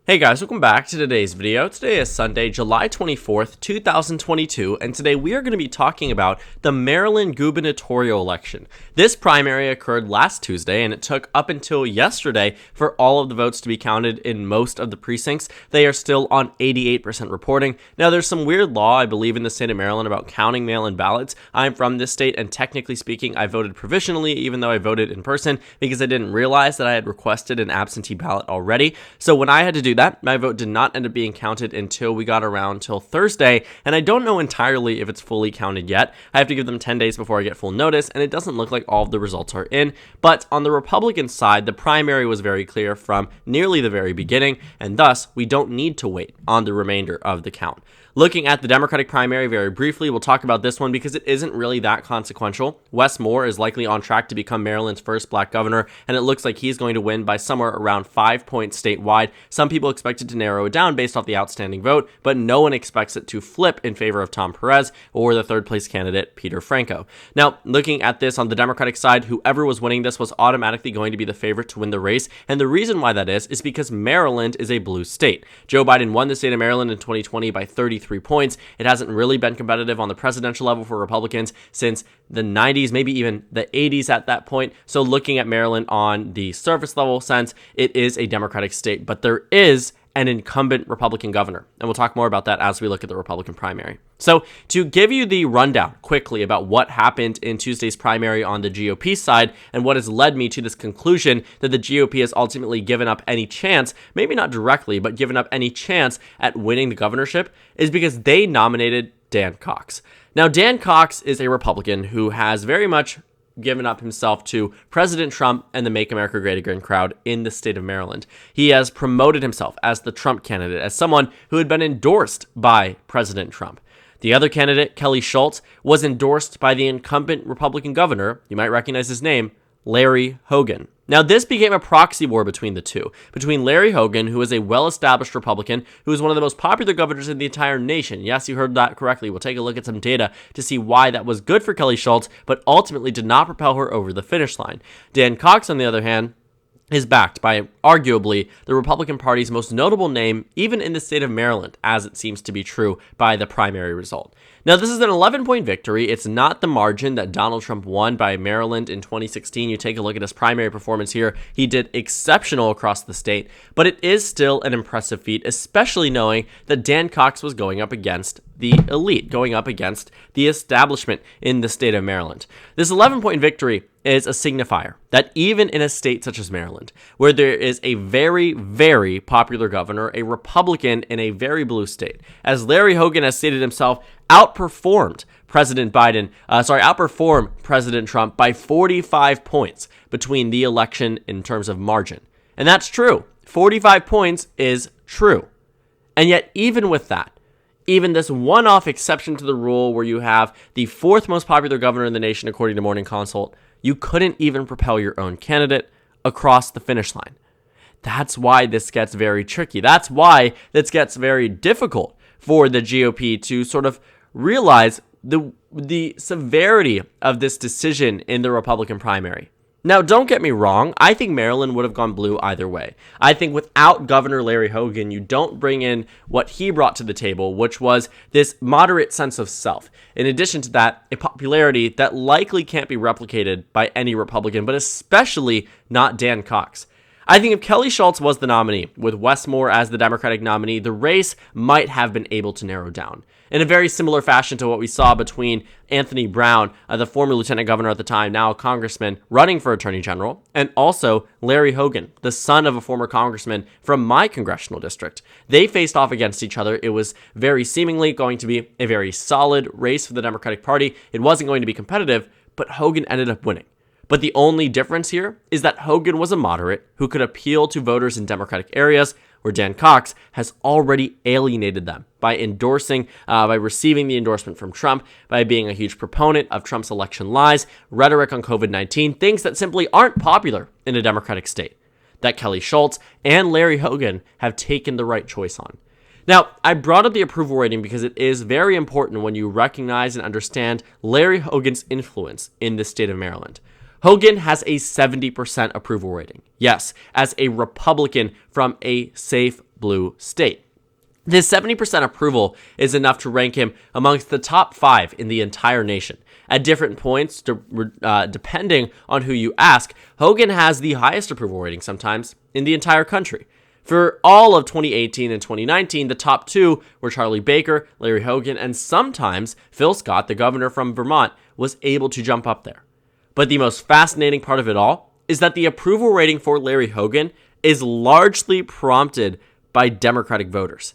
Hey guys, welcome back to today's video. Today is Sunday, July 24th, 2022, and today we are going to be talking about the Maryland gubernatorial election. This primary occurred last Tuesday, and it took up until yesterday for all of the votes to be counted in most of the precincts. They are still on 88% reporting. Now, there's some weird law, I believe, in the state of Maryland about counting mail-in ballots. I'm from this state, and technically speaking, I voted provisionally, even though I voted in person, because I didn't realize that I had requested an absentee ballot already. So when I had to do that, my vote did not end up being counted until we got around till Thursday, and I don't know entirely if it's fully counted yet. I have to give them 10 days before I get full notice, and it doesn't look like all of the results are in. But on the Republican side, the primary was very clear from nearly the very beginning, and thus we don't need to wait on the remainder of the count. Looking at the Democratic primary very briefly, we'll talk about this one because it isn't really that consequential. Wes Moore is likely on track to become Maryland's first black governor, and it looks like he's going to win by somewhere around 5 points statewide. Some people expect it to narrow it down based off the outstanding vote, but no one expects it to flip in favor of Tom Perez or the third place candidate, Peter Franco. Now, looking at this on the Democratic side, whoever was winning this was automatically going to be the favorite to win the race, and the reason why that is because Maryland is a blue state. Joe Biden won the state of Maryland in 2020 by 33 points. It hasn't really been competitive on the presidential level for Republicans since the 90s, maybe even the 80s at that point. So looking at Maryland on the surface level sense, it is a Democratic state, but there is an incumbent Republican governor. And we'll talk more about that as we look at the Republican primary. So to give you the rundown quickly about what happened in Tuesday's primary on the GOP side and what has led me to this conclusion that the GOP has ultimately given up any chance, maybe not directly, but given up any chance at winning the governorship, is because they nominated Dan Coxs. Now, Dan Coxs is a Republican who has very much given up himself to President Trump and the Make America Great Again crowd in the state of Maryland. He has promoted himself as the Trump candidate, as someone who had been endorsed by President Trump. The other candidate, Kelly Schultz, was endorsed by the incumbent Republican governor, you might recognize his name, Larry Hogan. Now, this became a proxy war between the two, between Larry Hogan, who is a well-established Republican, who is one of the most popular governors in the entire nation. Yes, you heard that correctly. We'll take a look at some data to see why that was good for Kelly Schultz, but ultimately did not propel her over the finish line. Dan Coxs, on the other hand, is backed by arguably the Republican Party's most notable name, even in the state of Maryland, as it seems to be true by the primary result. Now, this is an 11-point victory. It's not the margin that Donald Trump won by Maryland in 2016. You take a look at his primary performance here. He did exceptional across the state, but it is still an impressive feat, especially knowing that Dan Coxs was going up against the elite, going up against the establishment in the state of Maryland. This 11-point victory is a signifier that even in a state such as Maryland, where there is a very, very popular governor, a Republican in a very blue state, as Larry Hogan has stated himself, outperformed President Trump by 45 points between the election in terms of margin. And that's true. 45 points is true. And yet, even with that, even this one-off exception to the rule where you have the fourth most popular governor in the nation, according to Morning Consult, you couldn't even propel your own candidate across the finish line. That's why this gets very tricky. That's why this gets very difficult for the GOP to sort of realize the severity of this decision in the Republican primary. Now, don't get me wrong. I think Maryland would have gone blue either way. I think without Governor Larry Hogan, you don't bring in what he brought to the table, which was this moderate sense of self. In addition to that, a popularity that likely can't be replicated by any Republican, but especially not Dan Coxs. I think if Kelly Schultz was the nominee, with Wes Moore as the Democratic nominee, the race might have been able to narrow down. In a very similar fashion to what we saw between Anthony Brown, the former lieutenant governor at the time, now a congressman running for attorney general, and also Larry Hogan, the son of a former congressman from my congressional district. They faced off against each other. It was very seemingly going to be a very solid race for the Democratic Party. It wasn't going to be competitive, but Hogan ended up winning. But the only difference here is that Hogan was a moderate who could appeal to voters in Democratic areas, where Dan Coxs has already alienated them by receiving the endorsement from Trump, by being a huge proponent of Trump's election lies, rhetoric on COVID-19, things that simply aren't popular in a Democratic state, that Kelly Schultz and Larry Hogan have taken the right choice on. Now, I brought up the approval rating because it is very important when you recognize and understand Larry Hogan's influence in the state of Maryland. Hogan has a 70% approval rating. Yes, as a Republican from a safe blue state. This 70% approval is enough to rank him amongst the top 5 in the entire nation. At different points, depending on who you ask, Hogan has the highest approval rating sometimes in the entire country. For all of 2018 and 2019, the top 2 were Charlie Baker, Larry Hogan, and sometimes Phil Scott, the governor from Vermont, was able to jump up there. But the most fascinating part of it all is that the approval rating for Larry Hogan is largely prompted by Democratic voters.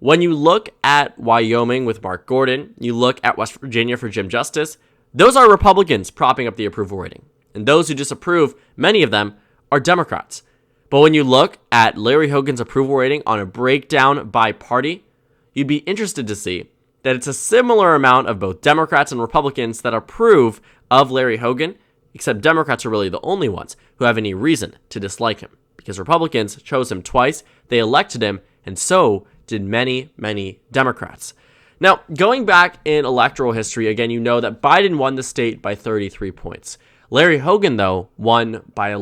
When you look at Wyoming with Mark Gordon, you look at West Virginia for Jim Justice, those are Republicans propping up the approval rating. And those who disapprove, many of them, are Democrats. But when you look at Larry Hogan's approval rating on a breakdown by party, you'd be interested to see that it's a similar amount of both Democrats and Republicans that approve of Larry Hogan, except Democrats are really the only ones who have any reason to dislike him, because Republicans chose him twice, they elected him, and so did many, many Democrats. Now, going back in electoral history, again, you know that Biden won the state by 33 points. Larry Hogan, though, won by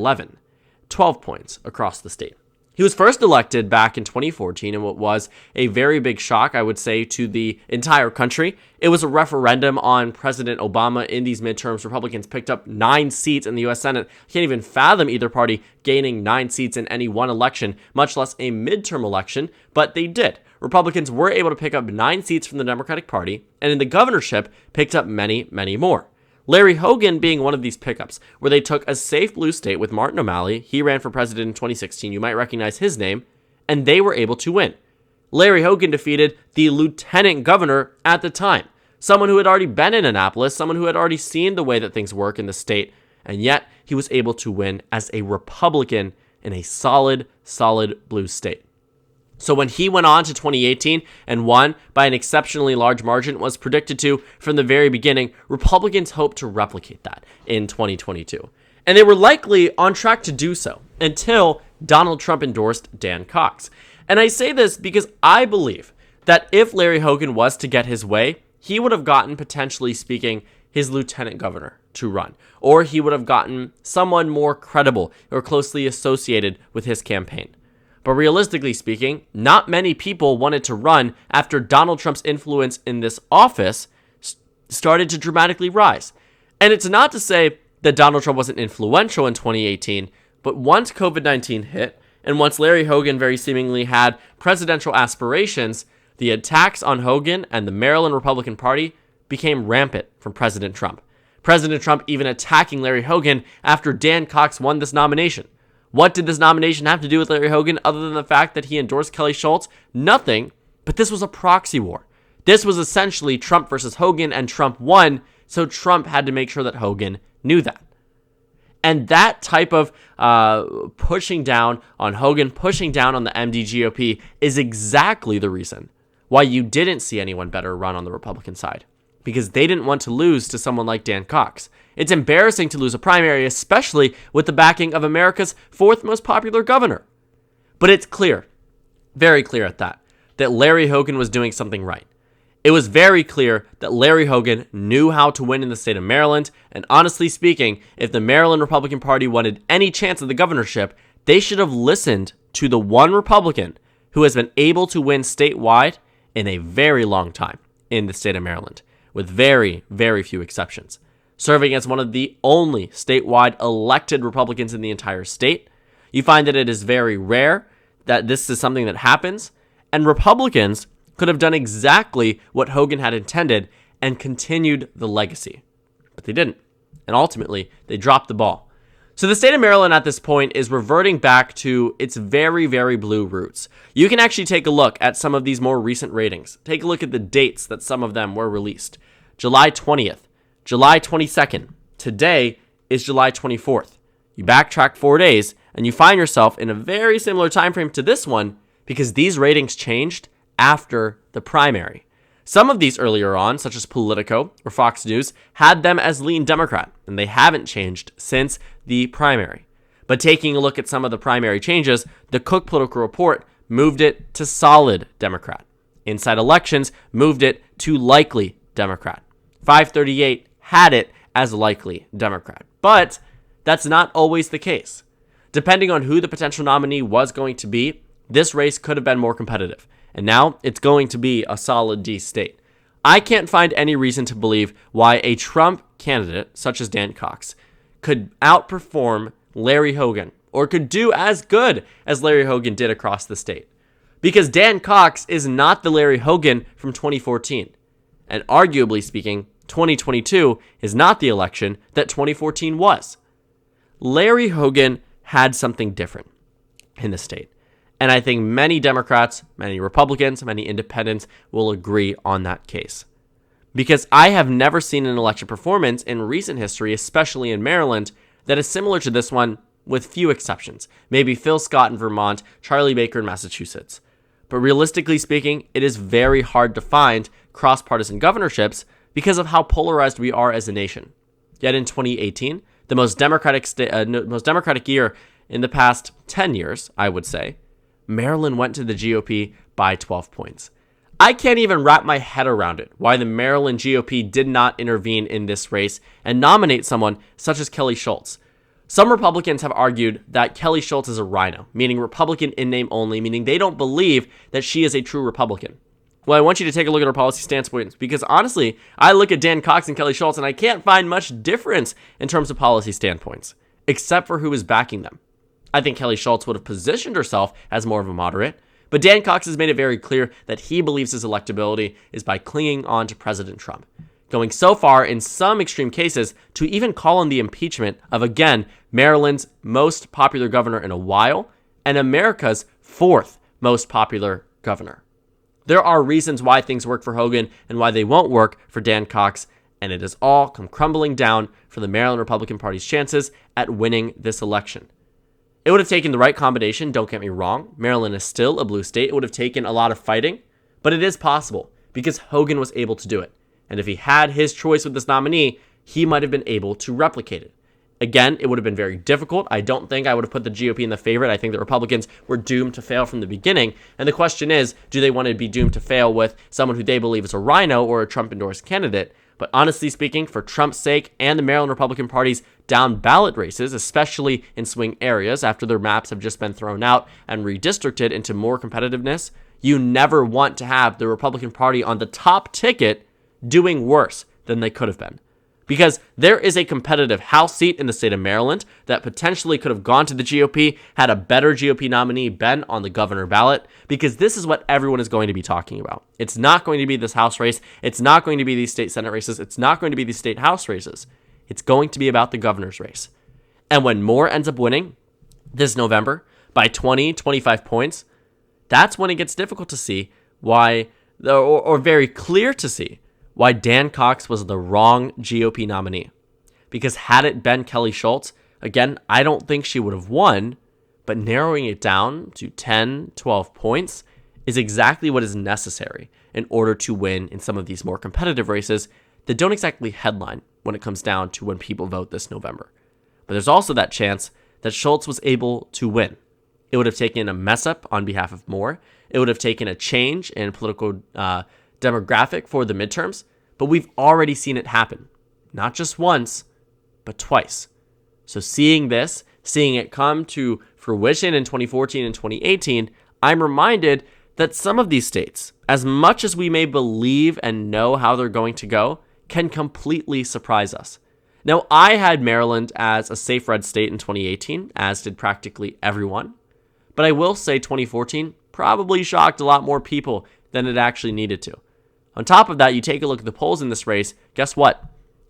12 points across the state. He was first elected back in 2014 in what was a very big shock, I would say, to the entire country. It was a referendum on President Obama in these midterms. Republicans picked up 9 seats in the U.S. Senate. Can't even fathom either party gaining 9 seats in any one election, much less a midterm election, but they did. Republicans were able to pick up 9 seats from the Democratic Party, and in the governorship, picked up many, many more. Larry Hogan being one of these pickups, where they took a safe blue state with Martin O'Malley. He ran for president in 2016. You might recognize his name, and they were able to win. Larry Hogan defeated the lieutenant governor at the time, someone who had already been in Annapolis, someone who had already seen the way that things work in the state, and yet he was able to win as a Republican in a solid blue state. So when he went on to 2018 and won by an exceptionally large margin, was predicted to from the very beginning, Republicans hoped to replicate that in 2022. And they were likely on track to do so until Donald Trump endorsed Dan Cox. And I say this because I believe that if Larry Hogan was to get his way, he would have gotten, potentially speaking, his lieutenant governor to run, or he would have gotten someone more credible or closely associated with his campaign. But realistically speaking, not many people wanted to run after Donald Trump's influence in this office started to dramatically rise. And it's not to say that Donald Trump wasn't influential in 2018, but once COVID-19 hit, and once Larry Hogan very seemingly had presidential aspirations, the attacks on Hogan and the Maryland Republican Party became rampant from President Trump. President Trump even attacking Larry Hogan after Dan Cox won this nomination. What did this nomination have to do with Larry Hogan other than the fact that he endorsed Kelly Schultz? Nothing, but this was a proxy war. This was essentially Trump versus Hogan, and Trump won, so Trump had to make sure that Hogan knew that. And that type of pushing down on Hogan, pushing down on the MD GOP is exactly the reason why you didn't see anyone better run on the Republican side, because they didn't want to lose to someone like Dan Cox. It's embarrassing to lose a primary, especially with the backing of America's 4th most popular governor. But it's clear, very clear at that Larry Hogan was doing something right. It was very clear that Larry Hogan knew how to win in the state of Maryland, and honestly speaking, if the Maryland Republican Party wanted any chance of the governorship, they should have listened to the one Republican who has been able to win statewide in a very long time in the state of Maryland, with very, very few exceptions. Serving as one of the only statewide elected Republicans in the entire state. You find that it is very rare that this is something that happens, and Republicans could have done exactly what Hogan had intended and continued the legacy. But they didn't, and ultimately, they dropped the ball. So the state of Maryland at this point is reverting back to its very, very blue roots. You can actually take a look at some of these more recent ratings. Take a look at the dates that some of them were released. July 20th. July 22nd. Today is July 24th. You backtrack 4 days, and you find yourself in a very similar time frame to this one because these ratings changed after the primary. Some of these earlier on, such as Politico or Fox News, had them as lean Democrat, and they haven't changed since the primary. But taking a look at some of the primary changes, the Cook Political Report moved it to solid Democrat. Inside Elections moved it to likely Democrat. FiveThirtyEight had it as likely Democrat. But That's not always the case. Depending on who the potential nominee was going to be, this race could have been more competitive. And now it's going to be a solid D state. I can't find any reason to believe why a Trump candidate, such as Dan Cox, could outperform Larry Hogan or could do as good as Larry Hogan did across the state. Because Dan Cox is not the Larry Hogan from 2014. And arguably speaking, 2022 is not the election that 2014 was. Larry Hogan had something different in the state. And I think many Democrats, many Republicans, many independents will agree on that case. Because I have never seen an election performance in recent history, especially in Maryland, that is similar to this one with few exceptions. Maybe Phil Scott in Vermont, Charlie Baker in Massachusetts. But realistically speaking, it is very hard to find cross-partisan governorships because of how polarized we are as a nation. Yet in 2018, the most democratic year in the past 10 years, I would say, Maryland went to the GOP by 12 points. I can't even wrap my head around it, why the Maryland GOP did not intervene in this race and nominate someone such as Kelly Schultz. Some Republicans have argued that Kelly Schultz is a rhino, meaning Republican in name only, meaning they don't believe that she is a true Republican. Well, I want you to take a look at her policy standpoints because honestly, I look at Dan Cox and Kelly Schultz and I can't find much difference in terms of policy standpoints, except for who is backing them. I think Kelly Schultz would have positioned herself as more of a moderate, but Dan Cox has made it very clear that he believes his electability is by clinging on to President Trump, going so far in some extreme cases to even call on the impeachment of, again, Maryland's most popular governor in a while and America's fourth most popular governor. There are reasons why things work for Hogan and why they won't work for Dan Cox, and it has all come crumbling down for the Maryland Republican Party's chances at winning this election. It would have taken the right combination, don't get me wrong. Maryland is still a blue state. It would have taken a lot of fighting, but it is possible because Hogan was able to do it. And if he had his choice with this nominee, he might have been able to replicate it. Again, it would have been very difficult. I don't think I would have put the GOP in the favorite. I think the Republicans were doomed to fail from the beginning. And the question is, do they want to be doomed to fail with someone who they believe is a rhino or a Trump-endorsed candidate? But honestly speaking, for Trump's sake and the Maryland Republican Party's down ballot races, especially in swing areas after their maps have just been thrown out and redistricted into more competitiveness, you never want to have the Republican Party on the top ticket doing worse than they could have been. Because there is a competitive House seat in the state of Maryland that potentially could have gone to the GOP had a better GOP nominee been on the governor ballot, because this is what everyone is going to be talking about. It's not going to be this House race. It's not going to be these state Senate races. It's not going to be these state House races. It's going to be about the governor's race. And when Moore ends up winning this November by 20, 25 points, that's when it gets difficult to see why, or very clear to see, why Dan Cox was the wrong GOP nominee. Because had it been Kelly Schultz, again, I don't think she would have won, but narrowing it down to 10, 12 points is exactly what is necessary in order to win in some of these more competitive races that don't exactly headline when it comes down to when people vote this November. But there's also that chance that Schultz was able to win. It would have taken a mess up on behalf of Moore. It would have taken a change in political demographic for the midterms, but we've already seen it happen. Not just once, but twice. So seeing it come to fruition in 2014 and 2018, I'm reminded that some of these states, as much as we may believe and know how they're going to go, can completely surprise us. Now, I had Maryland as a safe red state in 2018, as did practically everyone. But I will say 2014 probably shocked a lot more people than it actually needed to. On top of that, you take a look at the polls in this race, guess what?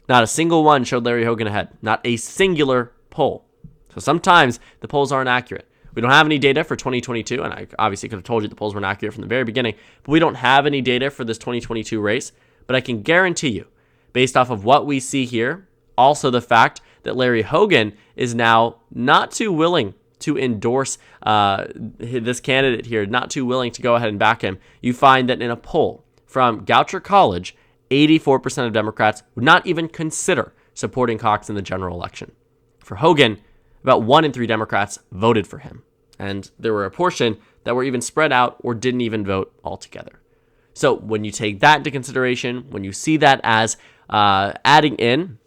Not a single one showed Larry Hogan ahead. Not a singular poll. So sometimes the polls aren't accurate. We don't have any data for 2022, and I obviously could have told you the polls weren't accurate from the very beginning, but we don't have any data for this 2022 race. But I can guarantee you, based off of what we see here, also the fact that Larry Hogan is now not too willing to endorse this candidate here, not too willing to go ahead and back him, you find that in a poll from Goucher College, 84% of Democrats would not even consider supporting Cox in the general election. For Hogan, about 1 in 3 Democrats voted for him, and there were a portion that were even spread out or didn't even vote altogether. So when you take that into consideration, when you see that as adding in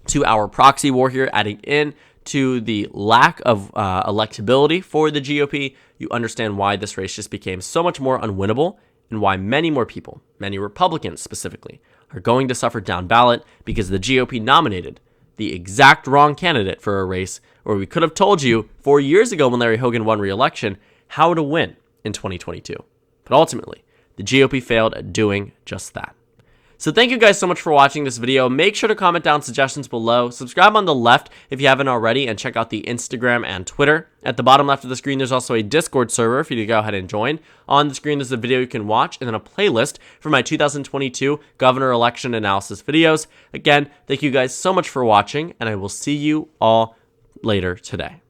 to our proxy war here, adding in to the lack of electability for the GOP, you understand why this race just became so much more unwinnable and why many more people, many Republicans specifically, are going to suffer down ballot because the GOP nominated the exact wrong candidate for a race where we could have told you 4 years ago when Larry Hogan won re-election how to win in 2022. But ultimately, the GOP failed at doing just that. So thank you guys so much for watching this video. Make sure to comment down suggestions below. Subscribe on the left if you haven't already, and check out the Instagram and Twitter. At the bottom left of the screen, there's also a Discord server for you to go ahead and join. On the screen, there's a video you can watch, and then a playlist for my 2022 governor election analysis videos. Again, thank you guys so much for watching, and I will see you all later today.